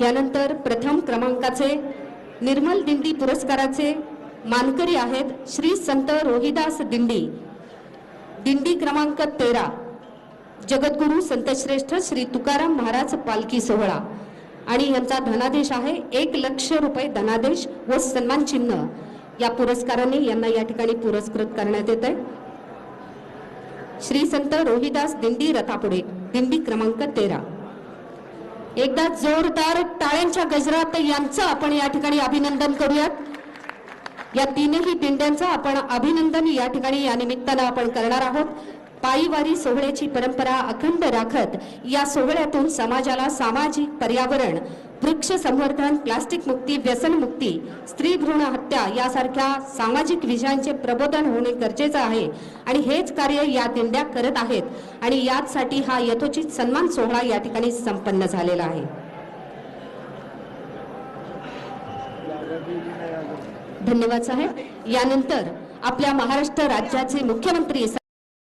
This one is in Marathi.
यानंतर प्रथम क्रमांकाचे निर्मल दिंडी पुरस्काराचे मानकरी आहेत श्री संत रोहिदास दिंडी, दिंडी क्रमांक 13, जगद्गुरु संतश्रेष्ठ श्री तुकाराम महाराज पालखी सोहळा आणि यांचा धनादेश आहे 1,00,000 रुपये धनादेश व सन्मान चिन्ह। या पुरस्काराने यांना या ठिकाणी पुरस्कृत करण्यात येत आहे। श्री संत रोहिदास दिंडी रथापुढे, दिंडी क्रमांक 13। एकदा जोरदार टाळ्यांच्या गजरात यांचं आपण या ठिकाणी अभिनंदन करूयात। या तीनही दिंड्यांचं आपण अभिनंदन या ठिकाणी या निमित्तानं आपण करणार आहोत। पायीवारी सोहळ्याची परंपरा अखंड राखत या सोहळ्यातून समाजाला सामाजिक, पर्यावरण, वृक्ष संवर्धन, प्लास्टिक मुक्ती, व्यसन मुक्ती, स्त्री भ्रूण हत्या यासारख्या सामाजिक विषयांचे प्रबोधन होणे गरजेचे आहे आणि हेच कार्य या दिंड्या करत आहेत आणि यासाठी हा यथोचित सन्मान सोहळा या ठिकाणी संपन्न झालेला आहे। धन्यवाद साहेब। यानंतर आपल्या महाराष्ट्र राज्याचे मुख्यमंत्री